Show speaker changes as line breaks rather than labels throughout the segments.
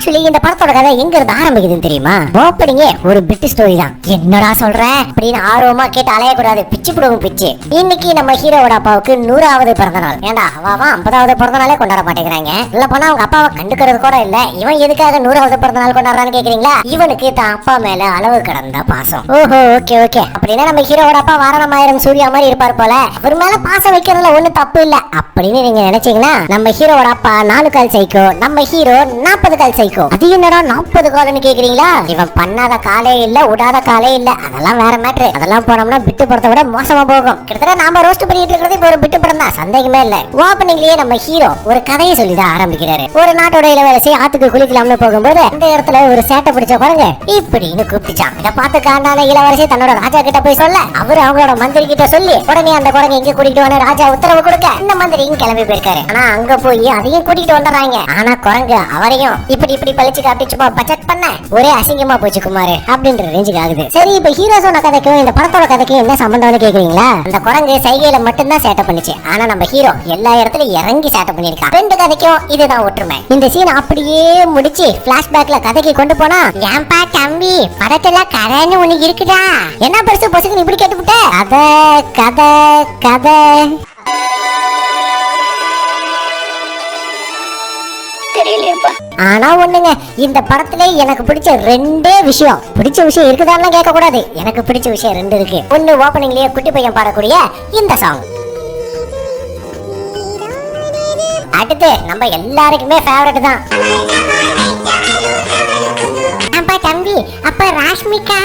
Actually இந்த படத்தோட கதை எங்க இருந்து ஆரம்பிக்குதுன்னு தெரியுமா? ஓப்பனிங்கே ஒரு பிட் ஸ்டோரி தான். என்னடா சொல்ற அப்படின்னு ஆர்வமா கேட்டு அலையக்கூடாது, பிச்சு புடுவும் பிச்சு. இன்னைக்கு நம்ம ஹீரோவோட அப்பாவுக்கு 100வது பிறந்த நாள். ஏண்டா அவாவா 50வது பிறந்த நாளே கொண்டாட மாட்டேங்கிறாங்க. இல்ல போனா அவங்க அப்பாவை கண்டுக்கிறது கூட இல்ல. இவன் எதுக்காக 100வது பிறந்த நாள் கொண்டாடுறான்னு கேக்குறீங்களா? இவனுக்கு தான் அப்பா மேல அளவு கடந்த பாசம். ஓஹோ, ஓகே ஓகே. அப்படின்னா நம்ம ஹீரோவோட அப்பா வாரணமாயிரம் சூர்யா மாதிரி இருப்பார் போல. அவர் மேல பாசம் வைக்கிறதுல ஒண்ணு தப்பு இல்ல அப்படின்னு நீங்க நினைச்சீங்கன்னா, நம்ம ஹீரோவோட அப்பா 4 கால் சைக்கோ, நம்ம ஹீரோ 40 கால் சைக்கோ. அது என்னடா 40 கால்னு கேக்குறீங்களா? இவன் பண்ணாத காலே இல்ல, விடாத காலே இல்ல. அதெல்லாம் வேற மேட்ரு. அதெல்லாம் போனோம்னா பிட்டு படத்தை விட மோசமா போகும். கிட்டத்தட்ட நாம ரோஸ்ட் பண்ணிட்டு இருக்கிறது இப்ப ஒரு பிட்டு படம் தான், சந்தேகமே இல்ல. ஓப்பனிங்லயே நம்ம ஹீரோ ஒரு கதையை சொல்லிதான் ஆரம்பிக்கிறாரு. ஒரு நாட்டோட இளவரசி ஆத்துக்கு குளிக்கலாம்னு போகும்போது அந்த இடத்துல ஒரு சேட்டை பிடிச்ச குரங்கு இப்படின்னு கூப்பிட்டுச்சான். இதை பார்த்து காண்டான இளவரசி தன்னோட ராஜா கிட்ட போய் சொல்ல, அவரு அவங்களோட மந்திரி கிட்ட சொல்லி உடனே அந்த குரங்கு இங்க கூட்டிட்டு வந்து ராஜா உத்தரவு கொடுக்க இந்த மந்திரியும் கிளம்பி போயிருக்காரு. ஆனா அங்க போய் அதையும் கூட்டிட்டு வந்துடுறாங்க. ஆனா குரங்கு அவரையும் இப்படி பழிச்சு காட்டி சும்மா பட்ஜெட் பண்ண ஒரே அசிங்கமா போச்சு குமாரு அப்படின்ற ரேஞ்சுக்கு ஆகுது. சரி, இப்ப ஹீரோ சொன்ன கதைக்கும் இந்த படத்தோட கதைக்கும் என்ன சம்பந்தம்னு கேக்குறீங்களா? அந்த குரங்கு சைகையில மட்டும்தான் சேட்டை பண்ணிச்சு. ஆனா நம்ம ஹீரோ எல்லா இடத்துலயும் இறங்கி சேட்டை பண்ணிருக்கான். ரெண்டு கதைக்கும் இதுதான் ஒற்றுமை. இந்த சீன் அப்படியே முடிச்சு பிளாஷ்பேக்ல கதைக்கு கொண்டு போனா, ஏன்பா தம்பி படத்துல கதைன்னு ஒண்ணு இருக்குதா, என்ன பெருசு பொசுக்கு இப்படி கேட்டுவிட்ட? கதை கதை கதை ஆனா ஒண்ணுங்க, இந்த படத்துல எனக்கு பிடிச்ச ரெண்டே விஷயம். பிடிச்ச விஷயம் இருக்குதான்னு கேட்க கூடாது, எனக்கு பிடிச்ச விஷயம் ரெண்டு இருக்கு. ஒண்ணு ஓப்பனிங்லயே குட்டி பையன் பாடக்கூடிய இந்த சாங். அடுத்து நம்ம எல்லாருக்குமே ஃபேவரட் தான். தம்பி அப்ப ராஷ்மிகா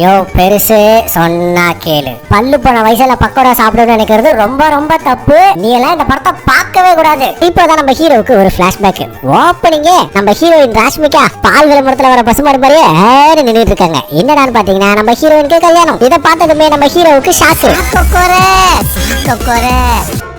யோ பெருசு சொன்னா கேளு. பல்லு போன வயசுல பக்கோடா சாப்பிடணும்னு நினைக்கிறது ரொம்ப ரொம்ப தப்பு. நீ எல்லாம் இந்த படத்தை பார்க்கவே கூடாது. இப்பதான் நம்ம ஹீரோவுக்கு ஒரு பிளாஷ்பேக். ஓப்பனிங்கே நம்ம ஹீரோயின் ராஷ்மிகா பால் விளம்பரத்துல வர பசுமாடு மாதிரியே நின்றுட்டு இருக்காங்க. என்னடான்னு பாத்தீங்கன்னா நம்ம ஹீரோயினுக்கு கல்யாணம். இதை பார்த்ததுமே நம்ம ஹீரோவுக்கு ஷாக்கு.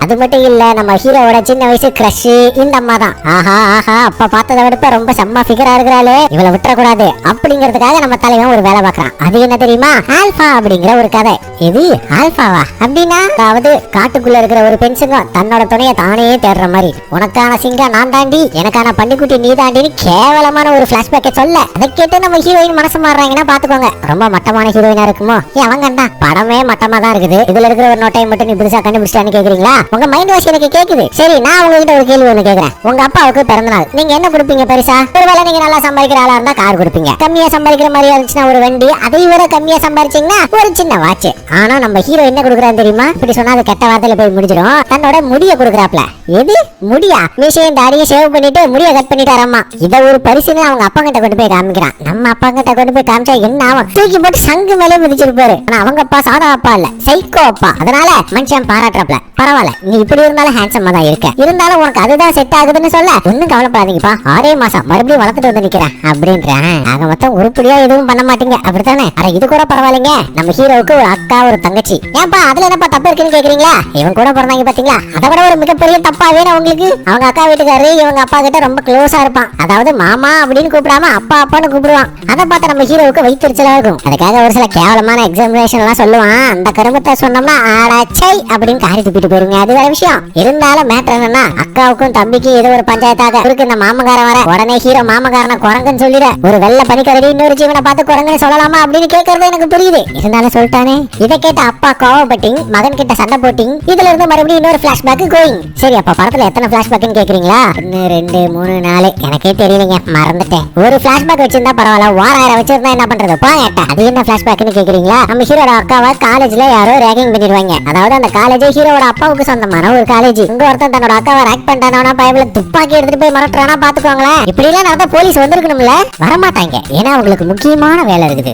அது மட்டும் இல்ல, நம்ம ஹீரோவோட சின்ன வயசு கிரஷ் இந்த அம்மா தான். ஆஹா ஆஹா, அப்ப பார்த்ததை விட ரொம்ப செம்ம ஃபிகரா இருக்கிறாளே, இவளை விட்டுறக்கூடாது அப்படிங்கிறதுக்காக நம்ம தலைவன் ஒரு வேலை பார்க்கறான். அது என்ன தெரியுமா? ஆல்பா அப்படிங்கிற ஒரு கதை. இது ஆல்பாவா அப்படின்னா, அதாவது காட்டுக்குள்ள இருக்கிற ஒரு பெண் சிங்கம் தன்னோட துணையை தானே தேடுற மாதிரி, உனக்கான சிங்கம் நான் தாண்டி எனக்கான பண்டிக்குட்டி நீ தாண்டின்னு கேவலமான ஒரு பிளாஷ்பேக்கை சொல்ல, அதை கேட்டு நம்ம ஹீரோயின் மனசு மாறுறாங்கன்னா பாத்துக்கோங்க, ரொம்ப மட்டமான ஹீரோயினா இருக்குமோ? அவங்கண்டா படமே மட்டமா தான் இருக்குது. இதுல இருக்கிற ஒரு நோட்டையை மட்டும் நீ புதுசா கண்டுபிடிச்சான்னு கேக்குறீங்களா? உங்க மைண்ட் வாஷ் எனக்கு கேக்குது. சரி, நான் உங்ககிட்ட ஒரு கேள்வி ஒண்ணு கேக்குறேன். உங்க அப்பாவுக்கு பிறந்த நாள், நீங்க என்ன கொடுப்பீங்க பரிசா? ஒருவேளை நீங்க நல்லா சம்பாதிக்கிற ஆளா இருந்தா கார் கொடுப்பீங்க. கம்மியா சம்பாதிக்கிற மாதிரி இருந்துச்சுன்னா ஒரு வண்டி, அதை விட கம்மியா சம்பாதிச்சீங்கன்னா ஒரு சின்ன வாட்ச். ஆனா நம்ம ஹீரோ என்ன கொடுக்குறான்னு தெரியுமா? இப்படி சொன்னா அது கெட்ட வார்த்தையில போய் முடிஞ்சிடும். தன்னோட முடிய கொடுக்குறாப்ல. எது முடியா? விஷயம் தாடியை சேவ் பண்ணிட்டு முடிய கட் பண்ணிட்டாராமா. இத ஒரு பரிசுன்னு அவங்க அப்பா கிட்ட கொண்டு போய் காமிக்கிறான். நம்ம அப்பா கிட்ட கொண்டு போய் காமிச்சா என்ன ஆகும்? தூக்கி போட்டு சங்கு மேலே மிதிச்சிருப்பாரு. ஆனா அவங்க அப்பா சாதா அப்பா இல்ல, சைக்கோ அப்பா. அதனால மனுஷன் பாராட்டுறாப்ல. பரவாயில்ல, நீ இப்படி இருந்தாலும் ஹேண்ட்ஸமா தான் இருக்க, இருந்தாலும் உனக்கு அதுதான் செட் ஆகுதுன்னு சொல்ல, ஒன்னும் கவலைப்படாதீங்கப்பா, 6 மாசம் மறுபடியும் வளர்த்துட்டு வந்து நிக்கிறேன் அப்படின்றேன். ஆக மொத்தம் உருப்படியா எதுவும் பண்ண மாட்டீங்க அப்படித்தானே? அட இது கூட பரவாயில்லைங்க, நம்ம ஹீரோவுக்கு ஒரு அக்கா ஒரு தங்கச்சி. ஏன்பா அதுல என்னப்பா தப்பு இருக்குன்னு கேக்குறீங்களா? இவங்க கூட பிறந்தாங்க பாத்தீங்களா, அதை விட ஒரு மிகப்பெரிய தப்பா வேணும் உங்களுக்கு. அவங்க அக்கா வீட்டுக்காரரு இவங்க அப்பா கிட்ட ரொம்ப க்ளோஸா இருப்பான். அதாவது மாமா அப்படின்னு கூப்பிடாம அப்பா அப்பான்னு கூப்பிடுவான். அதை பார்த்து நம்ம ஹீரோவுக்கு வைத்திருச்சலா இருக்கும். அதுக்காக ஒரு சில கேவலமான எக்ஸாமினேஷன் எல்லாம் சொல்லுவான். அந்த கருமத்தை சொன்னோம்னா ஆடாச்சை அப்படின்னு காரி துப்பிட்டு போயிருங்க. அது வேற விஷயம். இருந்தாலும் மேட்டர் என்னன்னா, அக்காவுக்கும் தம்பிக்கும் ஏதோ ஒரு பஞ்சாயத்தாக இருக்கு. இந்த மாமகாரன் வர உடனே ஹீரோ மாமகாரனை குரங்குன்னு சொல்லிட. ஒரு வெள்ள பனிக்கரடி இன்னொரு ஜீவனை பார்த்து குரங்குன்னு சொல்லலாமா அப்படின்னு கேட்கறது எனக்கு புரியுது. இருந்தாலும் சொல்லிட்டானே. இதை கேட்ட அப்பா கோவப்பட்டிங், மகன் கிட்ட சண்டை போட்டிங். இதுல இருந்து மறுபடியும் இன்னொரு பிளாஷ்பேக் கோயிங். சரி, அப்ப படத்துல எத்தனை பிளாஷ்பேக்னு கேக்குறீங்களா? 1 2 3 4 எனக்கே தெரியலங்க, மறந்துட்டேன். ஒரு பிளாஷ்பேக் வச்சிருந்தா பரவாயில்ல, 1000 வச்சிருந்தா என்ன பண்றது? போயட்டா. அது என்ன பிளாஷ்பேக்னு கேக்குறீங்களா? நம்ம ஹீரோட அக்காவை காலேஜ்ல யாரோ ரேகிங் பண்ணிடுவாங்க. அதாவது அந்த காலேஜ் ஹீரோட அப்பாவுக்கு சொந்தமான ஒரு காலேஜ். இங்க ஒருத்தன் தன்னோட அக்காவை ரேக் பண்ணிட்டானா, பைபிள துப்பாக்கி எடுத்துட்டு போய் மிரட்டுறானா பாத்துக்கோங்களேன். இப்படி எல்லாம் நடந்தா போலீஸ் வந்திருக்கணும்ல, வரமாட்டாங்க. ஏன்னா அவங்களுக்கு முக்கியமான வேலை இருக்குது.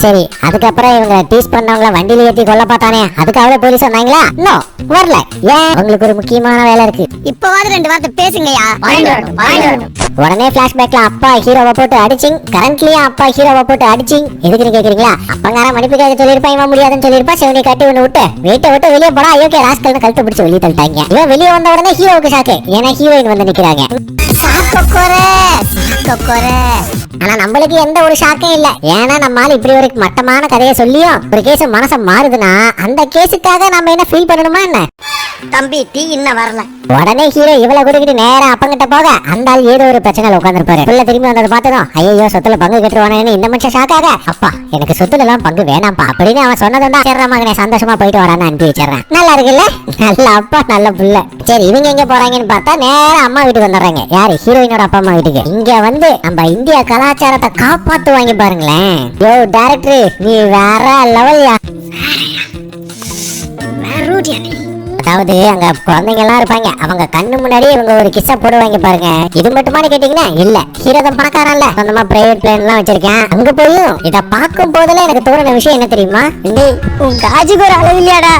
சரி, அதுக்கப்புறம் இவங்க டீஸ் பண்ணவங்கள வண்டியில ஏத்தி கொல்ல பார்த்தானே, அதுக்காக போலீஸ் வந்தாங்களா? நோ, வரல. ஏன்? அவங்களுக்கு ஒரு முக்கியமான வேலை இருக்கு. இப்போவாது 2 வார்த்தை பேசுங்கயா. உடனே பிளாஷ்பேக்ல அப்பா ஹீரோவை போட்டு அடிச்சிங், கரண்ட்லயும் அப்பா ஹீரோவை போட்டு அடிச்சிங். எதுக்குன்னு கேக்குறீங்களா? அப்பங்கார மன்னிப்பு கேட்க சொல்லிருப்பான், இவன் முடியாதுன்னு சொல்லிருப்பா. செவனி காட்டி ஒண்ணு விட்டு வீட்டை விட்டு வெளியே போனா ஐயோக்கே ராஸ்கல்னு கழுத்து பிடிச்சு வெளியே தள்ளிட்டாங்க. இவன் வெளியே வந்த உடனே ஹீரோவுக்கு ஷாக்கு. ஏன்னா ஹீரோயின் வந்து நிக்கிறாங்க. ஆனா நம்மளுக்கு எந்த ஒரு ஷாக்கும் இல்ல. ஏன்னா நம்மால இப்படி ஒரு மட்டமான கதையை சொல்லியும் ஒரு கேஸ் மனசை மாறுதுன்னா அந்த கேஸுக்காக நம்ம என்ன ஃபீல் பண்ணணுமா என்ன?
தம்பி டீ இன்னும் வரல.
உடனே ஹீரோ இவளை கூட்டிக்கிட்டு நேரா அப்பங்கிட்ட போக அந்த ஆள் ஏதோ ஒரு பிரச்சனையில உட்காந்துருப்பாரு. புள்ள திரும்பி வந்ததை பார்த்ததும் ஐயோ சொத்துல பங்கு கட்டுவானு இந்த மனுஷன் ஷாக்காக, அப்பா எனக்கு சொத்துல எல்லாம் பங்கு வேணாம்ப்பா அப்படின்னு அவன் சொன்னதுண்டா. சரி மகனே சந்தோஷமா போயிட்டு வரான்னு அனுப்பி வச்சிடறேன். நல்லா இருக்குல்ல, நல்ல அப்பா நல்ல புள்ள. சரி இவங்க எங்க போறாங்கன்னு பார்த்தா நேரா அம்மா வீட்டுக்கு வந்துடுறாங்க. யாரு? ஹீரோயினோட அப்பா அம்மா வீட்டுக்கு. இங்க வந்து நம்ம இந்தியா கலாச்சாரத்தை காப்பாத்துவாங்க பாருங்களேன். யோ டைரக்டர் நீ வேற லெவல்யா. அதாவது அங்க குழந்தைங்க எல்லாம் இருப்பாங்க, அவங்க கண்ணு முன்னாடி இவங்க ஒரு கிஸ்ஸ போடுவாங்க பாருங்க. இது மட்டுமானு கேட்டீங்கன்னா இல்ல, ஹீரோதம் பணக்காரன்ல சொந்தமா பிரைவேட் பிளேன் எல்லாம் வச்சிருக்கேன். அங்க போயும் இத பார்க்கும் போதுல எனக்கு தோணுன விஷயம் என்ன தெரியுமா?
உன் காஜுக்கு ஒரு அளவு இல்லையாடா.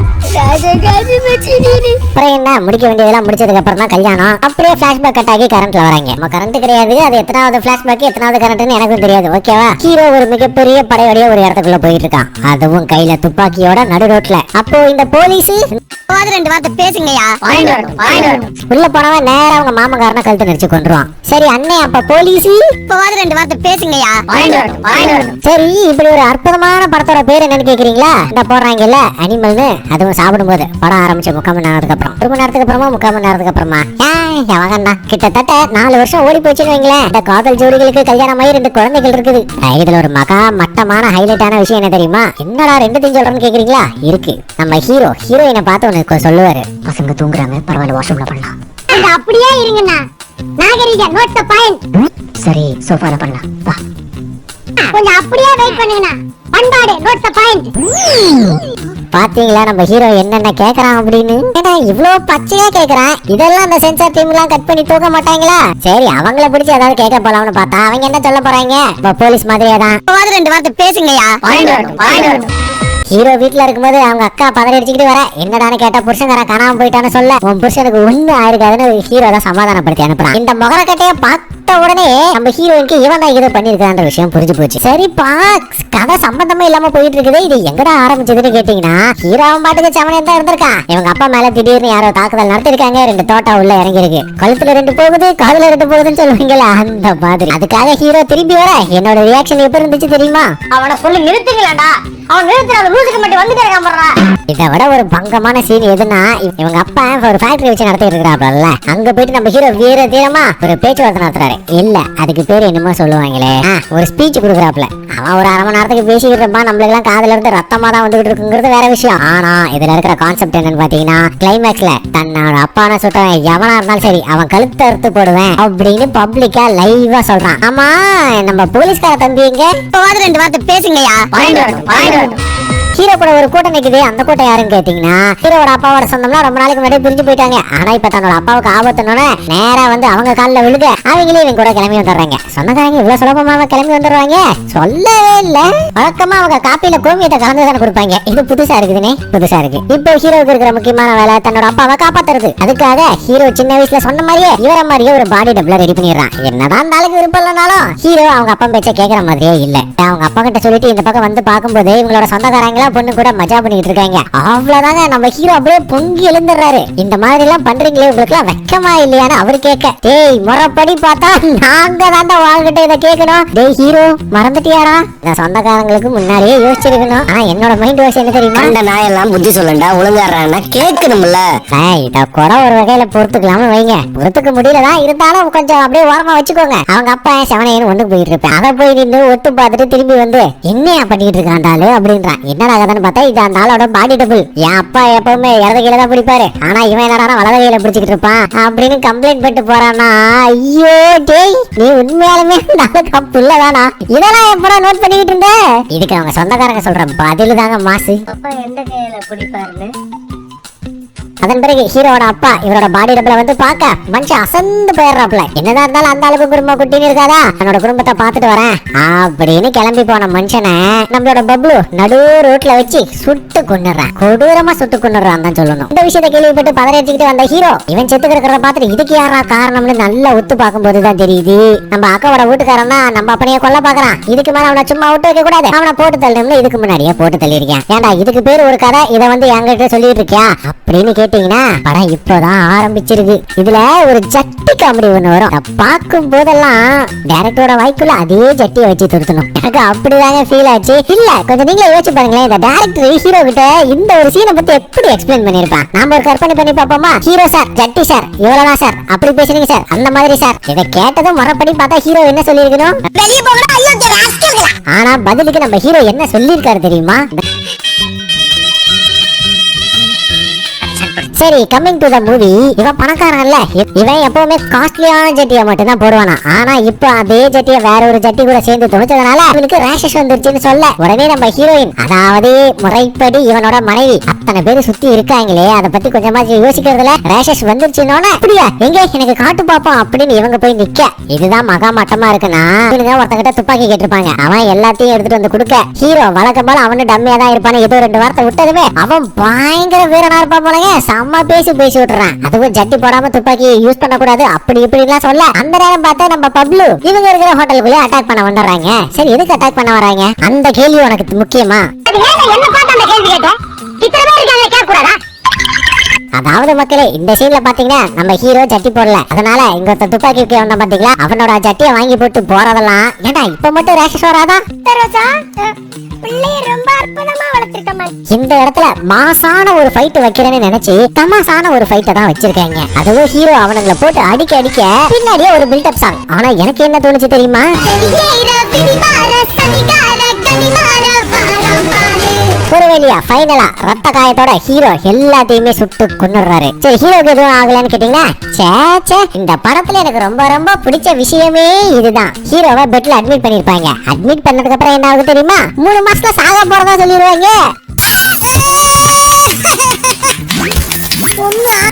அப்புறம் என்ன, முடிக்க வேண்டியதெல்லாம் முடிச்சதுக்கு அப்புறம் தான் கல்யாணம். அப்படியே பிளாஷ்பேக் கட் ஆகி கரண்ட்ல வராங்க. நம்ம கரண்ட் கிடையாது, அது எத்தனாவது பிளாஷ்பேக் எத்தனாவது கரண்ட்னு எனக்கும் தெரியாது. ஓகேவா? ஹீரோ ஒரு மிகப்பெரிய படையோடைய ஒரு இடத்துக்குள்ள போயிட்டு இருக்கான், அதுவும் கையில துப்பாக்கியோட நடு ரோட்ல. அப்போ இந்த போலீஸ்
ரெண்டு வார்த்தை பேசுங்கயா.
உள்ள போனவன் நேரா அவங்க மாமக்காரனை கழுத்து நெரிச்சு கொண்டுருவான். சரி அண்ணே அப்ப போலீஸ்
ரெண்டு வார்த்தை பேசுங்கயா.
சரி இப்படி ஒரு அற்புதமான படத்தோட பேர் என்னன்னு கேக்குறீங்களா? இந்த போடுறாங்கல்ல அனிமல்னு, அதுவும் சாப்பிடும்போது படம் ஆரம்பிச்ச 3/4 மணி நேரத்துக்கு அப்புறம் 1 மணி நேரத்துக்கு அப்புறமா 3/4 மணி நேரத்துக்கு அப்புறமா எவங்கண்ணா கிட்டத்தட்ட 4 வருஷம் ஓடி போச்சுன்னு வைங்களேன். இந்த காதல் ஜோடிகளுக்கு கல்யாணம் ஆகி 2 குழந்தைகள் இருக்குது. இதுல ஒரு மகா மட்டமான ஹைலைட்டான விஷயம் என்ன தெரியுமா? என்னடா 2 சொல்றேன்னு கேக்குறீங்களா? இருக்கு. நம்ம ஹீரோயினை பார்த்து உனக்கு சொல்லுவாரு, பசங்க தூங்குறாங்க பரவாயில்ல வாஷ்ரூம்ல பண்ணலாம்.
அப்படியே இருங்கண்ணா. நாகரிக நோட் தி பாயிண்ட்.
சரி சோஃபால பண்ணலாம் வா.
கொஞ்சம் அப்படியே வெயிட் பண்ணுங்கண்ணா. பண்பாடு நோட் தி பாயிண்ட்.
பாத்தீங்களா நம்ம ஹீரோ என்னென்ன கேக்குறான் அப்படின்னு? ஏன்னா இவ்ளோ பச்சையா கேக்குறான். இதெல்லாம் அந்த சென்சார் டீம் எல்லாம் கட் பண்ணி தூக்க மாட்டாங்களா? சரி அவங்கள பிடிச்சி ஏதாவது கேட்க போலாம்னு பார்த்தா அவங்க என்ன சொல்ல போறாங்க? போலீஸ் மாதிரியே தான்.
2 வார்த்தை பேசுங்கயா.
ஹீரோ வீட்டுல இருக்கும்போது அவங்க அக்கா பதறி அடிச்சுக்கிட்டு வர, என்னடான்னு கேட்டா புருஷன்காரன் காணாம போயிட்டான்னு சொல்ல, உன் புருஷனுக்கு ஒண்ணு ஆயிருக்காதுன்னு ஹீரோ தான் சமாதானப்படுத்தி அனுப்புறான். இந்த முகரக்கட்டைய பார்த்த உடனே நம்ம ஹீரோயினுக்கு இவன் தான் ஏதோ பண்ணிருக்கான்ற விஷயம் புரிஞ்சு போச்சு. சரிப்பா கதை சம்பந்தமே இல்லாம போயிட்டு இருக்குது, இது எங்கடா ஆரம்பிச்சதுன்னு கேட்டீங்கன்னா ஹீரோவும் பாட்டுக்கு சமனே தான் இருந்திருக்கான். இவங்க அப்பா மேல திடீர்னு யாரோ தாக்குதல் நடத்திருக்காங்க. 2 தோட்டா உள்ள இறங்கி இருக்கு, கழுத்துல 2 போகுது காதுல 2 போகுதுன்னு சொல்லுவீங்களா அந்த மாதிரி. அதுக்காக ஹீரோ திரும்பி வர என்னோட ரியாக்ஷன் எப்படி இருந்துச்சு தெரியுமா?
அவனை சொல்லி நிறுத்துங்களேன்டா. அவன் நிறுத்துறாத லூசுக்கு மட்டும் வந்துட்டே இருக்கான் பாருடா.
இதை விட ஒரு பங்கமான சீன் எதுனா, இவங்க அப்பா ஒரு ஃபேக்டரி வச்சு நடத்திட்டு இருக்கிறாப்ல, அங்க போயிட்டு நம்ம ஹீரோ வீர தீரமா ஒரு பேச்சுவார்த்தை நடத்துறாரு. இல்ல அதுக்கு பேர் என்னமோ சொல்லுவாங்களே, ஒரு ஸ்பீச் கொடுக்குறாப்ல. அவன் ஒரு 1/2 மணி நேரத்துக்கு பேசிக்கிட்டு இருப்பான். நம்மளுக்கு எல்லாம் காதுல இருந்து ரத்தமா தான் வந்துகிட்டு இருக்குங்கிறது வேற விஷயம். ஆனா இதுல இருக்கிற கான்செப்ட் என்னன்னு பாத்தீங்கன்னா, கிளைமேக்ஸ்ல தன்னோட அப்பான சுட்டவன் எவனா இருந்தாலும் சரி அவன் கழுத்தை அறுத்து போடுவேன் அப்படின்னு பப்ளிக்கா லைவா சொல்றான். ஆமா நம்ம போலீஸ்கார தம்பி எங்க?
2 வார்த்தை பேசுங்கயா.
ஹீரோ கூட ஒரு கூட்டம் நிக்குது. அந்த கூட்டம் யாருன்னு கேட்டீங்கன்னா ஹீரோட அப்பாவோட சொந்தம்னா ரொம்ப நாளைக்கு முன்னாடி பிரிஞ்சு போயிட்டாங்க. ஆனா இப்ப தன்னோட அப்பாவுக்கு ஆபத்துனோட நேரா வந்து அவங்க காலில் விழுக அவங்களே இவங்க கூட கிளம்பி வந்துடுறாங்க. சொந்தக்காரங்க இவ்வளவு சுலபமா கிளம்பி வந்துடுறாங்க சொல்லவே இல்ல. வழக்கமா அவங்க காப்பியில கோமியத்தை கலந்து தானே கொடுப்பாங்க. இது புதுசா இருக்குதுனே, புதுசா இருக்கு. இப்போ ஹீரோவுக்கு இருக்கிற முக்கியமான வேலை தன்னோட அப்பாவை காப்பாத்துறது. அதுக்காக ஹீரோ சின்ன வயசுல சொன்ன மாதிரியே இவர மாதிரியே ஒரு பாடி டபுள ரெடி பண்ணிடுறான். என்னதான் நாளைக்கு விருப்பம் இல்லைனாலும் ஹீரோ அவங்க அப்பா பேச்ச கேட்கற மாதிரியே இல்ல. அவங்க அப்பா கிட்ட சொல்லிட்டு இந்த பக்கம் வந்து பார்க்கும்போது இவங்களோட சொந்தக்காரங்க பொண்ணு கூட மஜா பண்ணிட்டு இருக்காங்க. அவ்வளவுதாங்க நம்ம ஹீரோ அப்படியே பொங்கி எழுந்துறாரு. இந்த மாதிரி எல்லாம் பண்றீங்களே உங்களுக்கு எல்லாம் வெக்கமா இல்லையான்னு அவரு கேட்க, டேய் முறைப்படி பார்த்தா நாங்க தாண்டா வாழ்கிட்ட இதை கேட்கணும். டேய் ஹீரோ மறந்துட்டியாடா? இந்த சொந்தக்காரங்களுக்கு முன்னாடியே யோசிச்சிருக்கணும். ஆனா என்னோட மைண்ட் வாஷ் என்ன தெரியுமா?
அந்த நாயெல்லாம் புத்தி சொல்லண்டா ஒழுங்காடுறான்னா கேட்கணும்ல.
இத கூட ஒரு வகையில பொறுத்துக்கலாம்னு வைங்க. பொறுத்துக்க முடியலதான் இருந்தாலும் கொஞ்சம் அப்படியே ஓரமா வச்சுக்கோங்க. அவங்க அப்பா செவனையன்னு ஒண்ணு போயிட்டு இருப்பேன். அதை போய் நின்று ஒட்டு பார்த்துட்டு திரும்பி வந்து என்னையா பண்ணிட்டு இருக்காண்டாலு அப்படின்றான். என்னடா பார்த்தா இது அந்த ஆளோட பாடி டபுள். என் அப்பா எப்பவுமே இடது கையில தான் பிடிப்பாரு, ஆனா இவன் என்னடா வலது கையில பிடிச்சிட்டு இருப்பான் அப்படின்னு கம்ப்ளைண்ட் பண்ணிட்டு போறானா. ஐயோ டேய் நீ உண்மையாலுமே தப்பு இல்லதானா? இதெல்லாம் எப்படா நோட் பண்ணிக்கிட்டு இருந்த? இதுக்கு அவங்க சொந்தக்காரங்க சொல்ற பதில் தாங்க மாசு.
அப்பா எந்த கையில பிடிப்பாருன்னு.
அதன் பிறகு ஹீரோட அப்பா இவரோட பாடி டபுள வந்து பார்க்க மனுஷன் அசந்து போயிடுறாப்ல. என்னதான் இருந்தாலும் அந்த அளவுக்கு குடும்ப குட்டின்னு இருக்காதா, தன்னோட குடும்பத்தை பார்த்துட்டு வரேன் அப்படின்னு கிளம்பி போன மனுஷனை நம்மளோட பப்ளு நடு ரோட்ல வச்சு சுட்டு கொண்டுறான். கொடூரமா சுட்டு கொண்டுறான் தான் சொல்லணும். இந்த விஷயத்தை கேள்விப்பட்டு பதறி அடிச்சுக்கிட்டு வந்த ஹீரோ இவன் செத்து கிடக்கிறத பார்த்துட்டு இதுக்கு யாரா காரணம்னு நல்லா ஒத்து பார்க்கும் போதுதான் தெரியுது நம்ம அக்காவோட வீட்டுக்காரன் தான் நம்ம அப்பனையே கொல்ல பாக்குறான். இதுக்கு மேல அவனை சும்மா விட்டு வைக்க கூடாது, அவனை போட்டு தள்ளணும்னு இதுக்கு முன்னாடியே போட்டு தள்ளிருக்கேன். ஏன்டா இதுக்கு பேர் ஒரு கதை, இதை வந்து என்கிட்ட சொல்லிட்டு இருக்கியா அப்படின்னு கேட்டு கேட்டீங்கன்னா படம் இப்போதான் ஆரம்பிச்சிருக்கு. இதுல ஒரு ஜட்டி காமெடி ஒண்ணு வரும். பார்க்கும் போதெல்லாம் டைரக்டரோட வாய்க்குள்ள அதே ஜட்டியை வச்சு துருத்தணும். எனக்கு அப்படிதாங்க ஃபீல் ஆச்சு. இல்ல கொஞ்சம் நீங்களே யோசிச்சு பாருங்களேன், இந்த டைரக்டர் ஹீரோ கிட்ட இந்த ஒரு சீனை பத்தி எப்படி எக்ஸ்பிளைன் பண்ணிருப்பான். நாம ஒரு கற்பனை பண்ணி பாப்போமா? ஹீரோ சார், ஜட்டி சார், இவ்வளவுதான் சார், அப்படி பேசுறீங்க சார், அந்த மாதிரி சார். இதை கேட்டதும் மரப்படி பார்த்தா ஹீரோ என்ன சொல்லிருக்கணும்?
வெளிய போங்கடா அயோக்கிய ராஸ்கல்களா.
ஆனா பதிலுக்கு நம்ம ஹீரோ என்ன சொல்லிருக்காரு தெரியுமா? சரி, கம்மிங் டு த மூவி. இவன் பணக்காரன்ல, இவன் எப்பவுமே காஸ்ட்லியான ஜட்டியை மட்டும் தான் போடுவானா. ஆனா இப்போ அதே ஜட்டியை வேற ஒரு ஜட்டி கூட சேர்ந்து துவைச்சதுனால இவனுக்கு ரேஷஸ் வந்துருச்சுன்னு சொல்ல உடனே நம்ம ஹீரோயின், அதாவது முறைப்படி இவனோட மனைவி அத்தனை பேர் சுத்தி இருக்காங்களே, அதை பத்தி கொஞ்சமா யோசிக்கிறதுல ரேஷஸ் வந்துருச்சுன்னு அப்படியா எங்க எனக்கு காட்டு பாப்போம் அப்படின்னு இவங்க போய் நிக்க. இதுதான் மகா மட்டமா இருக்குன்னா இவனுங்க ஒருத்தங்கிட்ட துப்பாக்கி கேட்டிருப்பாங்க. அவன் எல்லாத்தையும் எடுத்துட்டு வந்து கொடுக்க ஹீரோ வழக்கம் போல அவனு டம்மியா தான் இருப்பானு ஏதோ 2 வார்த்தை விட்டதுமே அவன் பயங்கர வீரனா இருப்பான் போலங்க. அம்மா பேசி விட்டுறான். அதுவும் ஜட்டி போடாம துப்பாக்கி யூஸ் பண்ண கூடாது அப்படி இப்படி எல்லாம் சொல்ல அந்த நேரம் பார்த்தா நம்ம பப்ளு இவங்க இருக்கிற ஹோட்டலுக்குள்ளே அட்டாக் பண்ண வந்துடுறாங்க. சரி, எதுக்கு அட்டாக் பண்ண வராங்க? அந்த கேள்வி உனக்கு முக்கியமா?
என்ன பார்த்து அந்த கேள்வி கேட்ட? இத்தனை பேர் இருக்காங்க, கேட்க கூடாதா?
அதாவது மக்களே, இந்த சீன்ல பாத்தீங்கன்னா நம்ம ஹீரோ ஜட்டி போடல, அதனால இங்க துப்பாக்கி வந்த பாத்தீங்களா, அவனோட ஜட்டியை வாங்கி போட்டு போறதெல்லாம் ஏண்டா இப்ப மட்டும் ரேஷஸ் வராதா?
ரொம்ப அற்புதமா வளர்த்திருக்கமா.
இந்த இடத்துல மாசான ஒரு ஃபைட் வைக்கிறேன்னு நினைச்சு தமாசான ஒரு ஃபைட்டை தான் வச்சிருக்காங்க. அதுவும் ஹீரோ அவனுங்களை போட்டு அடிக்க அடிக்க பின்னாடியே ஒரு பில்டப் சாங். ஆனா எனக்கு என்ன தோணுச்சு தெரியுமா? ஒரு வழியா ஃபைனலா ரத்த காயத்தோட ஹீரோ எல்லாத்தையுமே சுட்டு கொன்னுடுறாரு. சரி, ஹீரோக்கு எதுவும் ஆகலன்னு கேட்டீங்கன்னா, சேச்சே, இந்த படத்துல எனக்கு ரொம்ப ரொம்ப பிடிச்ச விஷயமே இதுதான். ஹீரோவை பெட்ல அட்மிட் பண்ணிருப்பாங்க. அட்மிட் பண்ணதுக்கு அப்புறம் என்ன ஆகுது தெரியுமா? 3 மாசத்துல சாக போறதா சொல்லிடுவாங்க.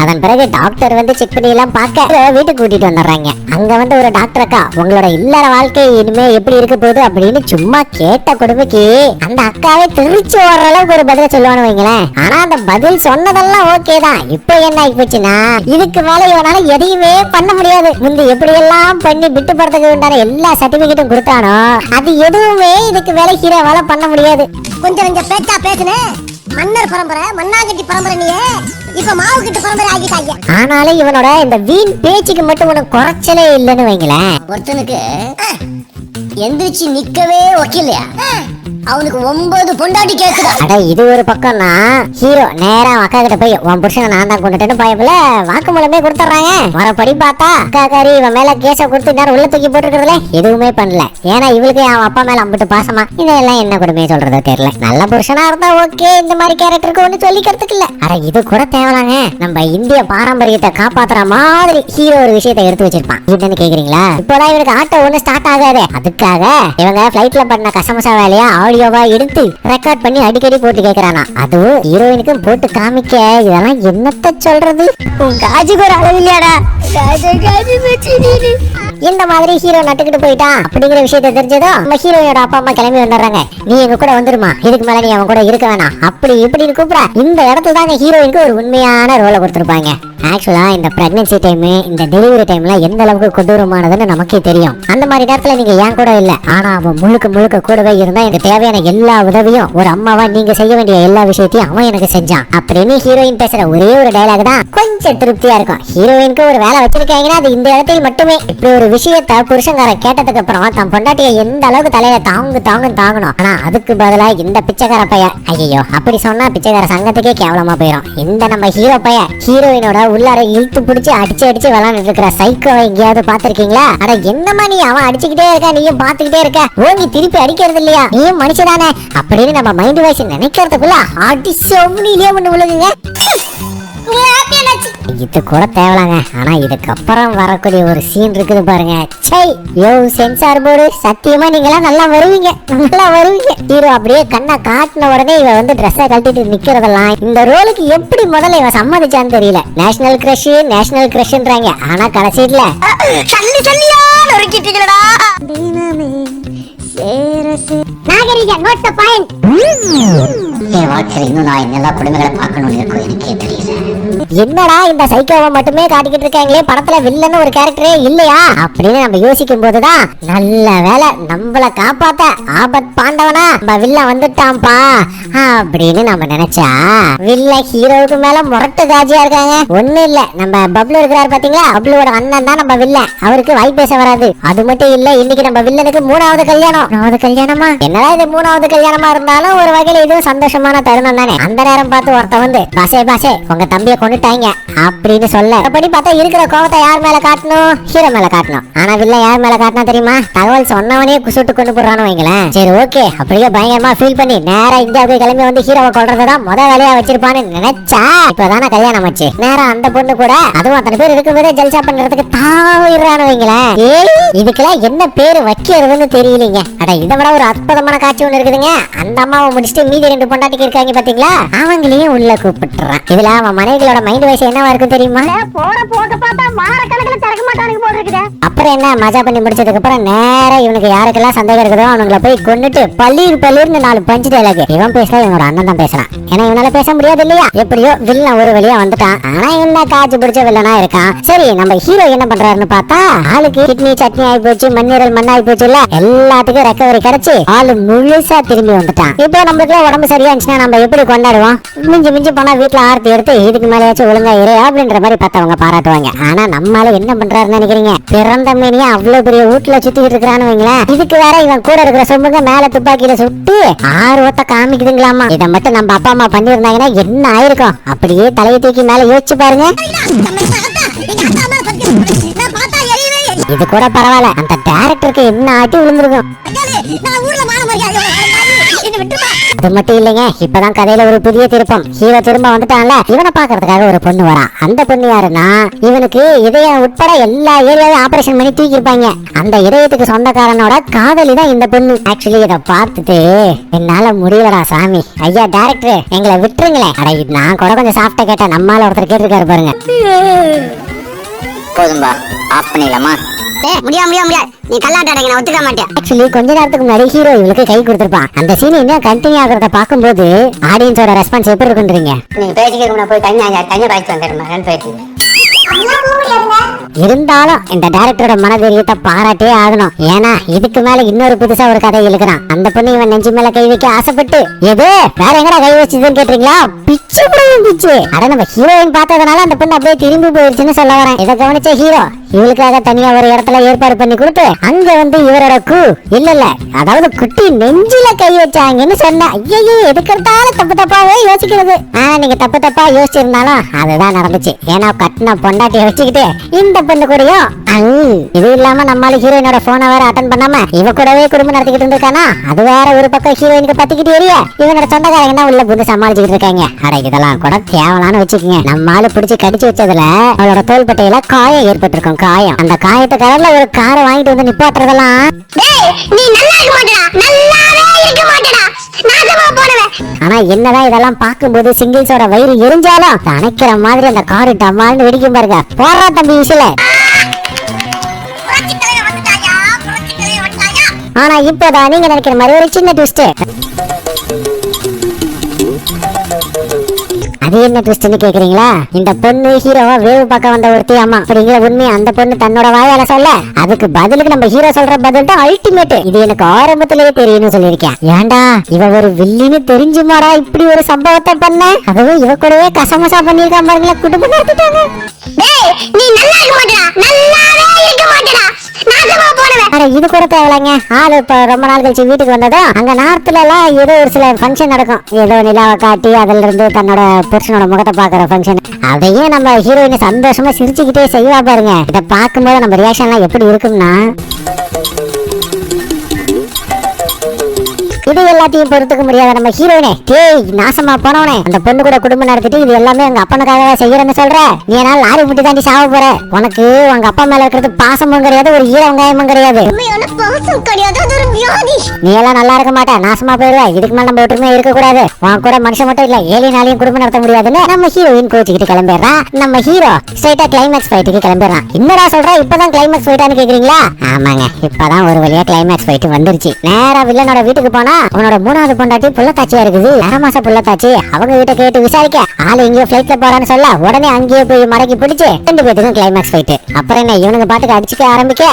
அதன் பிறகு டாக்டர் வந்து செக் பண்ணி எல்லாம் பார்க்க வீட்டுக்கு கூட்டிட்டு வந்துடுறாங்க. அங்க வந்து ஒரு டாக்டர் அக்கா, உங்களோட இல்லற வாழ்க்கை இனிமே எப்படி இருக்க போகுது அப்படின்னு சும்மா கேட்ட கொடுமைக்கு அந்த அக்காவே திருச்சி ஓடுற அளவுக்கு ஒரு பதில சொல்லுவானு வைங்களேன். ஆனா அந்த பதில் சொன்னதெல்லாம் ஓகே தான். இப்போ என்ன ஆகி போச்சுன்னா, இதுக்கு மேல இவனால எதையுமே பண்ண முடியாது. முந்தி எப்படி எல்லாம் பண்ணி விட்டு போறதுக்கு உண்டான எல்லா சர்டிபிகேட்டும் கொடுத்தானோ அது எதுவுமே இதுக்கு மேல ஹீரோவால பண்ண முடியாது.
கொஞ்சம் பேச்சா பேசுனே. மன்னர் பரம்பரை, மண்ணாங்கட்டி பரம்பரை, நீ இப்ப மாவு கிட்ட பரம்பரை ஆகிட்டாங்க.
ஆனாலும் இவனோட இந்த வீண் பேச்சுக்கு மட்டும் உனக்கு குறைச்சலே இல்லைன்னு வைங்களேன்.
ஒருத்தனுக்கு எந்திரிச்சு நிக்கவே ஒக்கில்லையா, அவனுக்கு 9 பொண்டாட்டி கேக்குதா?
அட இது ஒரு பக்கம்னா ஹீரோ நேரா அக்கா கிட்ட போய் உன் புருஷனை நான் தான் கொண்டுட்டேன்னு பயப்புல வாக்குமூலமே கொடுத்துறாங்க. வரப்படி பார்த்தா அக்காக்காரி இவன் மேல கேஸ கொடுத்து நேரம் உள்ள தூக்கி போட்டுருக்கிறதுல எதுவுமே பண்ணல. ஏன்னா இவளுக்கு அவன் அப்பா மேல அம்பிட்டு பாசமா. இதெல்லாம் என்ன கொடுமையை சொல்றது தெரியல. நல்ல புருஷனா இருந்தா ஓகே, இந்த மாதிரி கேரக்டருக்கு ஒண்ணு சொல்லிக்கிறதுக்கு இல்ல. அட இது கூட தேவலாங்க. நம்ம இந்திய பாரம்பரியத்தை காப்பாத்துற மாதிரி ஹீரோ ஒரு விஷயத்தை எடுத்து வச்சிருப்பான். இதுன்னு கேக்குறீங்களா? இப்போதான் இவனுக்கு ஆட்டோ ஒண்ணு ஸ்டார்ட் ஆகாது. அதுக்காக இவங்க பிளைட்ல பண்ண கசமசா வேலையா ஆடியோவா எடுத்து ரெக்கார்ட் பண்ணி அடிக்கடி போட்டு கேக்குறானா. அதுவும் ஹீரோயினுக்கும் போட்டு காமிக்க இதெல்லாம் என்னத்த சொல்றது?
காஜுக்கு ஒரு அளவு இல்லையாடா.
இந்த மாதிரி ஹீரோ நட்டுக்கிட்டு போயிட்டான் அப்படிங்கிற விஷயத்த தெரிஞ்சதும் நம்ம ஹீரோயோட அப்பா அம்மா கிளம்பி வந்துடுறாங்க. நீ எங்க கூட வந்துருமா, இதுக்கு மேல நீ அவன் கூட இருக்க வேணாம் அப்படி இப்படின்னு கூப்பிட இந்த இடத்துல தாங்க ஹீரோயினுக்கு ஒரு உண்மையான ரோலை கொடுத்துருப்பாங்க. ஆக்சுவலா இந்த பிரெக்னன்சி டைம், இந்த டெலிவரி டைம்ல எந்த அளவுக்கு கொடூரமானதுன்னு நமக்கே தெரியும். அந்த மாதிரி நேரத்துல நீங்க ஏன் கூட இல்ல, ஆனா அவன் முழுக்க முழுக்க கூடவே இருந்தா எனக்கு தேவையான எல்லா உதவியும் ஒரு அம்மாவா நீங்க செய்ய வேண்டிய எல்லா விஷயத்தையும் அவன் எனக்கு செஞ்சான் அப்படின்னு ஹீரோயின் பேசுற ஒரே ஒரு டயலாக் தான் கொஞ்சம் திருப்தியா இருக்கும். ஹீரோயினுக்கு ஒரு வேலை வச்சிருக்காங்கன்னா அது இந்த இடத்தில் மட்டுமே. இப்படி ஒரு விஷயத்த புருஷங்கார கேட்டதுக்கு அப்புறம் தன் பொண்டாட்டிய எந்த அளவுக்கு தலையில தாங்கணும். ஆனா அதுக்கு பதிலா இந்த பிச்சைக்கார பைய, ஐயோ அப்படி சொன்னா பிச்சைக்கார சங்கத்துக்கே கேவலமா போயிடும். இந்த நம்ம ஹீரோ பைய ஹீரோயினோட உள்ளார இழுத்து பிடிச்சி அடிச்சு விளாண்டுட்டு இருக்கிற சைக்கோவை எங்கேயாவது பாத்திருக்கீங்களா? அட என்னமா நீ அவன் அடிச்சுக்கிட்டே இருக்கா, நீயும் பாத்துக்கிட்டே இருக்க, ஓங்கி திருப்பி அடிக்கிறது இல்லையா, நீயும் மனுஷதானே அப்படின்னு நம்ம மைண்ட் வாய்ஸ் நினைக்கிறதுக்குள்ள அடி செவனிலே ஒண்ணு விழுகுங்க. இது கூட தேவலாங்க. ஆனா இதுக்கப்புறம் வரக்கூடிய ஒரு சீன் இருக்குது பாருங்க. சை யோ சென்சார் போர்டு, சத்தியமா நீங்களாம் நல்லா வருவீங்க. ஹீரோ அப்படியே கண்ணை காட்டின உடனே இவ வந்து ட்ரெஸ்ஸை கழட்டிட்டு நிக்கிறதெல்லாம் இந்த ரோலுக்கு எப்படி முதல்ல இவ சம்மதிச்சான்னு தெரியல. நேஷனல் கிரஷ்ன்றாங்க. ஆனா கடைசியில
நாகரிக நோட் தி பாயிண்ட்.
என் வாழ்க்கையில இன்னும் நான் எல்லா குடும்பங்களை பார்க்கணும்னு இருக்கும். எனக்கே தெரியல என்னடா இந்த சைக்கோவை மட்டுமே காட்டிக்கிட்டு இருக்காங்களே, படத்துல வில்லன்னு ஒரு கேரக்டரே இல்லையா அப்படின்னு நம்ம யோசிக்கும் போதுதான் நல்ல வேலை நம்மள காப்பாத்த ஆபத் பாண்டவனா நம்ம வில்ல வந்துட்டான்பா அப்படின்னு நம்ம நினைச்சா வில்ல ஹீரோவுக்கு மேல முரட்டு காஜியா இருக்காங்க. ஒண்ணு இல்ல, நம்ம பப்ளு இருக்கிறாரு பாத்தீங்களா, பப்ளுவோட அண்ணன் தான் நம்ம வில்ல. அவருக்கு வாய் பேச வராது. அது மட்டும் இல்ல, இன்னைக்கு நம்ம வில்லனுக்கு 3வது கல்யாணம். 3வது கல்யாணமா? என்னடா இது 3வது கல்யாணமா இருந்தாலும் ஒரு வகையில இது சந்தோஷமான தருணம் தானே. அந்த நேரம் பார்த்து ஒருத்த வந்து பாசே உங்க தம்பியை கொண்டுட்டாங்க அப்படின்னு சொல்ல, அப்படி பார்த்தா இருக்கிற கோவத்தை யார் மேல காட்டணும்? ஹீரோ மேல காட்டணும். ஆனா வில்ல யார் மேல காட்டினா தெரியுமா? தகவல் சொன்னவனே குசுட்டு கொண்டு போறானு வைங்களேன். சரி ஓகே, அப்படியே பயங்கரமா ஃபீல் பண்ணி நேரா இந்தியாவுக்கு கிளம்பி வந்து ஹீரோவை கொல்றதுதான் முத வேலையா வச்சிருப்பான்னு நினைச்சா இப்பதானே கல்யாணம் ஆச்சு. நேரா அந்த பொண்ணு கூட அதுவும் அத்தனை பேர் இருக்கும்போதே ஜல்சா பண்றதுக்கு தாவிடுறானு வைங்களேன். இதுக்கெல்லாம் என்ன பேரு வைக்கிறதுன்னு தெரியலீங்க. அட இதை விட ஒரு அற்புதமான காட்சி ஒண்ணு இருக்குதுங்க. அந்த அம்மாவை முடிச்சுட்டு மீதி 2 பொண்டாட்டிக்கு இருக்காங்க பாத்தீங்களா, அவங்களையும் உள்ள கூப்பிட்டுறான். இதுல அவன் மனைவிகளோட மைண்ட் வயசு என்னவா இருக்கும் தெரியுமா?
போற போக்க பார்த்தா வார கணக்குல திறக்க மாட்டானுங்க போல இருக்குது.
அப்புறம் என்ன, மஜா பண்ணி முடிச்சதுக்கு அப்புறம் நேரா இவனுக்கு யாருக்கெல்லாம் சந்தேகம் இருக்குதோ அவனுங்களை போய் கொண்டுட்டு பள்ளீர்னு 4 பஞ்சு டைலாக். இவன் பேசல, இவனோட அண்ணன் தான் பேசுறான். ஏன்னா இவனால பேச முடியாது இல்லையா. எப்படியோ வில்லன் ஒரு வழியா வந்துட்டான். ஆனா என்ன காய்ச்சி பிடிச்ச வில்லனா இருக்கான். சரி, நம்ம ஹீரோ என்ன பண்றாருன்னு பார்த்தா ஆளுக்கு கிட்னி சட்னி ஆகி போச்சு, மண்ணீரல் மண்ணாகி போச்சு இல்ல, எல்லாத்துக்கும் ரெக்கவரி கிடைச்சு ஆளு முழுசா திரும்பி வந்துட்டான். இப்போ நம்மளுக்கு உடம்பு சரியா இருந்துச்சுன்னா நம்ம எப்படி கொண்டாடுவோம்? மிஞ்சி போனா வீட்டுல ஆர்த்தி எடுத்து இதுக்கு மேலேயாச்சும் ஒழுங்கா இரு அப்படின்ற மாதிரி பார்த்தவங்க பாராட்டுவாங்க. ஆனா நம்மளால என்ன பண்றாருன்னு நினைக்கிறீங்க? பிறந்த மேனியா அவ்வளவு பெரிய வீட்டுல சுத்திட்டு இருக்கிறான்னு வைங்களேன். இதுக்கு வேற இவன் கூட இருக்கிற சொம்புங்க மேல துப்பாக்கியில சுட்டு ஆர்வத்தை காமிக்குதுங்களாமா. இதை மட்டும் நம்ம அப்பா அம்மா பண்ணிருந்தாங்கன்னா என்ன ஆயிருக்கும்? அப்படியே தலையை தூக்கி மேல யோசிச்சு பாருங்க. இது கூட பரவாயில்ல, அந்த டைரக்டருக்கு என்ன ஆட்டி விழுந்திருக்கும். அது மட்டும் இல்லைங்க, இப்பதான் கதையில ஒரு புதிய திருப்பம். ஹீரோ திரும்ப வந்துட்டான்ல, இவனை பாக்குறதுக்காக ஒரு பொண்ணு வரா. அந்த பொண்ணு யாருன்னா, இவனுக்கு இதயம் உட்பட எல்லா ஏரியாவையும் ஆபரேஷன் பண்ணி தூக்கி இருப்பாங்க. அந்த இதயத்துக்கு சொந்தக்காரனோட காதலி தான் இந்த பொண்ணு. ஆக்சுவலி இதை பார்த்துட்டு என்னால முடியலடா சாமி, ஐயா டைரக்டர் எங்களை விட்டுருங்களேன். அட நான் கூட கொஞ்சம் சாப்பிட்ட கேட்டேன், நம்மால ஒருத்தர் கேட்டிருக்காரு பாருங்க.
போதும்பா, ஆஃப் பண்ணிடலாமா?
முடியாது நீ கல்லாட்டாடங்க, நான் ஒத்துக்க மாட்டேன்.
ஆக்சுவலி கொஞ்ச நேரத்துக்கு முன்னாடி ஹீரோ இவளுக்கு கை கொடுத்திருப்பான். அந்த சீன் இன்னும் கண்டினியூ ஆகிறத பார்க்கும்போது ஆடியன்ஸோட ரெஸ்பான்ஸ் எப்படி இருக்குன்றீங்க?
நீங்க பேசிக்கிறவங்க போய் தண்ணி பாய்ச்சி வந்துடுமா போயிட்டு.
இருந்தாலும் இந்த டைரக்டரோட மனதைரியத்தை பாராட்டே ஆகணும். ஏன்னா இதுக்கு மேல இன்னொரு புதுசா ஒரு கதை இழுக்கிறான். அந்த பொண்ணு இவன் நெஞ்சு மேல கை வைக்க ஆசைப்பட்டு எது வேற எங்கடா கை வச்சுதுன்னு கேட்டீங்களா? பிச்சு பிடிச்சு. அட நம்ம ஹீரோயின் பார்த்ததுனால அந்த பொண்ணு அப்படியே திரும்பி போயிடுச்சுன்னு சொல்ல வரேன். இதை கவனிச்ச ஹீரோ இவளுக்காக தனியா ஒரு இடத்துல ஏற்பாடு பண்ணி கொடுத்து அங்க வந்து இவரோட இல்ல அதாவது குட்டி நெஞ்சில கை வச்சாங்கன்னு சொன்ன. ஐயோ எதுக்கெடுத்தாலும் தப்பாவே யோசிக்கிறது. ஆனா நீங்க தப்பா யோசிச்சிருந்தாலும் அதுதான் நடந்துச்சு. ஏன்னா கட்டின பொண்டாட்டிய வச்சுக்கிட்டு இந்த பொண்ணு கூடயும் இது இல்லாம நம்மளால ஹீரோயினோட போனை வேற அட்டன் பண்ணாம இவ கூடவே குடும்பம் நடத்திக்கிட்டு இருந்திருக்கானா. அது வேற ஒரு பக்கம் ஹீரோயினுக்கு பத்திக்கிட்டு எரிய இவனோட சொந்தக்காரங்க தான் உள்ள புந்து சமாளிச்சுக்கிட்டு இருக்காங்க. அட இதெல்லாம் கூட தேவலான்னு வச்சுக்கோங்க. நம்மளால பிடிச்சி கடிச்சு வச்சதுல அவளோட தோள்பட்டையில காயம் ஏற்பட்டிருக்கும். காயம், அந்த காயத்தை கலர்ல ஒரு காரை வாங்கிட்டு வந்து நிப்பாட்டுறதெல்லாம்.
நீ நல்லா இருக்க மாட்டடா, நல்லாவே இருக்க மாட்டடா, நாசமா போறவே.
ஆனா என்னதான் இதெல்லாம் பார்க்கும்போது சிங்கிள்ஸோட வயிறு எரிஞ்சாலும் அணைக்கிற மாதிரி அந்த காரு டம்மால்னு வெடிக்கும் பாருங்க. போறா தம்பி விசில. ஆனா இப்பதான் நீங்க நினைக்கிற மாதிரி ஒரு சின்ன ட்விஸ்ட். அது என்ன ட்விஸ்ட்னு கேக்குறீங்களா? இந்த பொண்ணு ஹீரோவா வேவு பார்க்க வந்த ஒருத்தி அம்மா அப்படிங்கிற உண்மை அந்த பொண்ணு தன்னோட வாயால சொல்ல, அதுக்கு பதிலுக்கு நம்ம ஹீரோ சொல்ற பதில் தான் அல்டிமேட். இது எனக்கு ஆரம்பத்திலேயே தெரியும்னு சொல்லியிருக்கேன். ஏன்டா இவ ஒரு வில்லின்னு தெரிஞ்சுமாடா இப்படி ஒரு சம்பவத்தை பண்ண? அதுவும் இவ கூடவே கசமசா பண்ணிருக்கான் பாருங்களா, குடும்பம் நடத்திட்டாங்க.
நீ நல்லா இருக்க மாட்டடா, நல்லாவே இருக்க மாட்டடா, நாசமா போறவே.
அட இது கூட தேவலைங்க. ஆளு இப்ப ரொம்ப நாள் கழிச்சு வீட்டுக்கு வந்ததும் அங்க நார்த்ல எல்லாம் ஏதோ ஒரு சில ஃபங்க்ஷன் நடக்கும். ஏதோ நிலாவை காட்டி அதுல இருந்து தன்னோட புருஷனோட முகத்தை பாக்குற ஃபங்க்ஷன். அதையும் நம்ம ஹீரோயின் சந்தோஷமா சிரிச்சுக்கிட்டே செய்வா பாருங்க. இதை பார்க்கும்போது நம்ம ரியாக்ஷன் எல்லாம் எப்படி இருக்கும்னா, இது எல்லாத்தையும் பொறுத்துக்க முடியாத நம்ம ஹீரோயினே, டேய் நாசமா போனவனே, அந்த பொண்ணு கூட குடும்பம் நடத்திட்டு இது எல்லாமே உங்க அப்பனுக்காக செய்யறேன்னு சொல்ற. நீ என்னால லாரி முட்டி தாண்டி சாவ போற. உனக்கு உங்க அப்பா மேல இருக்கிறது பாசமும் கிடையாது, ஒரு ஈர வெங்காயமும் கிடையாது. நீ எல்லாம் நல்லா இருக்க மாட்ட, நாசமா போயிருவ. இதுக்கு மேல நம்ம ஒற்றுமையா இருக்க கூடாது. உன் கூட மனுஷன் மட்டும் இல்ல ஏலினாலையும் குடும்பம் நடத்த முடியாதுன்னு நம்ம ஹீரோயின் கோச்சிக்கிட்டு கிளம்பிடுறான். நம்ம ஹீரோ ஸ்ட்ரைட்டா கிளைமேக்ஸ் ஃபைட்டுக்கு கிளம்பிடுறான். என்னடா சொல்ற, இப்பதான் கிளைமேக்ஸ் ஃபைட்டான்னு கேக்குறீங்களா? ஆமாங்க, இப்பதான் ஒரு வழியா கிளைமேக்ஸ் ஃபைட் வந்துருச்சு. நேரா வில்லனோட வீட்டுக்கு போனா அவனோட மூணாவது பொண்டாட்டி புள்ளத்தாச்சியா இருக்குது. 2 மாசம் புள்ளத்தாச்சி. அவங்க கிட்ட கேட்டு விசாரிக்க ஆளு எங்கேயோ பிளைட்ல போறான்னு சொல்ல உடனே அங்கேயே போய் மடக்கி பிடிச்சு 2 பேத்துக்கும் கிளைமேக்ஸ் ஃபைட். அப்புறம் என்ன இவனுக்கு பாட்டுக்கு அடிச்சுக்க ஆரம்பிக்க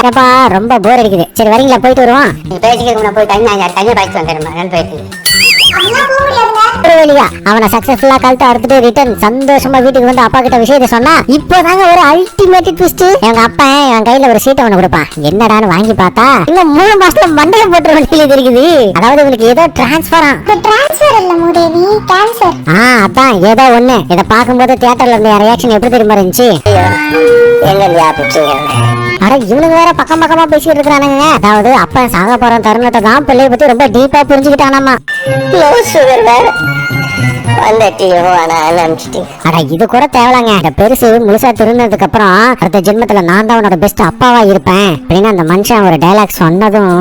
ரொம்ப போர் அடிக்குது. சரி வரீங்களா போயிட்டு வருவோம்.
நீ பேசிக்கிறவங்க போய் தண்ணி பாய்ச்சி வந்துடுமா ரெண்டு பேருக்கு.
அவனை சக்சஸ்ஃபுல்லா கழுத்தை அறுத்துட்டு ரிட்டர்ன் சந்தோஷமா வீட்டுக்கு வந்து அப்பா கிட்ட விஷயத்தை சொன்னா இப்போதாங்க ஒரு அல்டிமேட் ட்விஸ்ட். எங்க அப்பா என் கையில ஒரு சீட்டை ஒண்ணு கொடுப்பான். என்னடான்னு வாங்கி பார்த்தா இன்னும் 3 மாசத்துல மண்டலம் போட்டு வண்டியில இருக்குது. அதாவது இவனுக்கு ஏதோ டிரான்ஸ்பரா
இல்ல மூதேவி கேன்சர்.
அதான் ஏதோ ஒண்ணு. இத பாக்கும்போது தியேட்டர்ல இருந்த ரியாக்ஷன் எப்படி தெரியுமா இருந்துச்சு? அட இவனுக்கு வேற பக்கம் பக்கமா பேசிட்டு இருக்கானுங்க. அதாவது அப்பா சாக போற தருணத்தை தான் பிள்ளைய பத்தி ரொம்ப டீப்பா புரிஞ்சுக்கிட்டானாமா. அட இது கூட தேவலாங்க. இந்த பெருசு முழுசா திருந்ததுக்கு அப்புறம் அடுத்த ஜென்மத்துல நான் தான் உன்னோட பெஸ்ட் அப்பாவா இருப்பேன் அப்படின்னு அந்த மனுஷன் ஒரு டைலாக் சொன்னதும்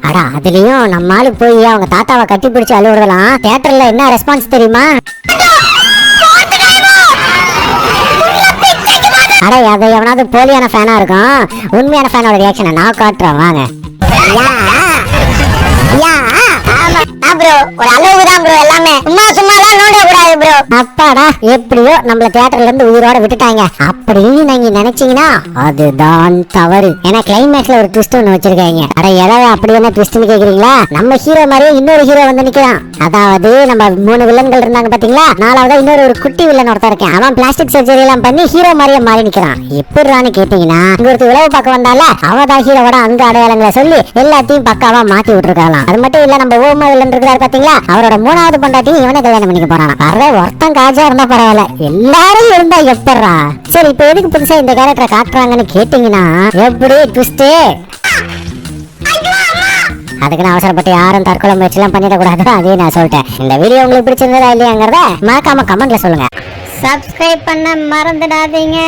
அட அதுலயும் நம்ம ஆளு போய் அவங்க தாத்தாவை கட்டி பிடிச்சு அழுவுறதெல்லாம் தியேட்டர்ல என்ன ரெஸ்பான்ஸ் தெரியுமா? அட அதை எவனாவது போலியான ஃபேனா இருக்கும். உண்மையான ஃபேனோட ரியாக்ஷனை நான் காட்டுறேன் வாங்க. அப்பாடா எப்படியோ நம்மள தியேட்டர்ல இருந்து உயிரோட விட்டுட்டாங்க அப்படின்னு நீங்க நினைச்சீங்கன்னா அதுதான் தவறு. ஏன்னா கிளைமேக்ஸ்ல ஒரு ட்விஸ்ட் ஒண்ணு வச்சிருக்காங்க. அட எதாவது அப்படி என்ன ட்விஸ்ட்னு கேக்குறீங்களா? நம்ம ஹீரோ மாதிரியே இன்னொரு ஹீரோ வந்து நிக்கிறான். அதாவது நம்ம 3 வில்லன்கள் இருந்தாங்க பாத்தீங்களா, 4வதா இன்னொரு ஒரு குட்டி வில்லன் ஒருத்தர் இருக்கேன். அவன் பிளாஸ்டிக் சர்ஜரி எல்லாம் பண்ணி ஹீரோ மாதிரியே மாறி நிக்கிறான். எப்படின்னு கேட்டீங்கன்னா இங்க ஒருத்தர் உழவு பார்க்க வந்தால அவதான் ஹீரோவோட அங்க அடையாளங்களை சொல்லி எல்லாத்தையும் பக்காவா மாத்தி விட்டுருக்கலாம். அது மட்டும் இல்ல நம்ம ஓமா வில்லன் இருக்கிறார் பாத்தீங்களா, அவரோட 3வது பொண்டாட்டியும் இவனை கல்யாணம் பண்ணிக்க போறானா. அरे ஒருத்தன் காஜா இருந்தா பரவாயில்ல, எல்லாரும் இருந்தா எப்படா? சரி இப்ப எதுக்கு புதுசா இந்த கேரக்டரை காட்டுறாங்கன்னு கேட்டீங்கன்னா எப்படி ட்விஸ்ட்? அதுக்கு நான் அவசரப்பட்டு யாரும் தற்கொலை முயற்சி எல்லாம் பண்ணிடக்கூடாது. அதே நான் சொல்லிட்டேன். இந்த வீடியோ உங்களுக்கு பிடிச்சிருந்ததா இல்லையாங்கிறத மறக்காம கமெண்ட்ல சொல்லுங்க. சப்ஸ்கிரைப் பண்ண மறந்துடாதீங்க.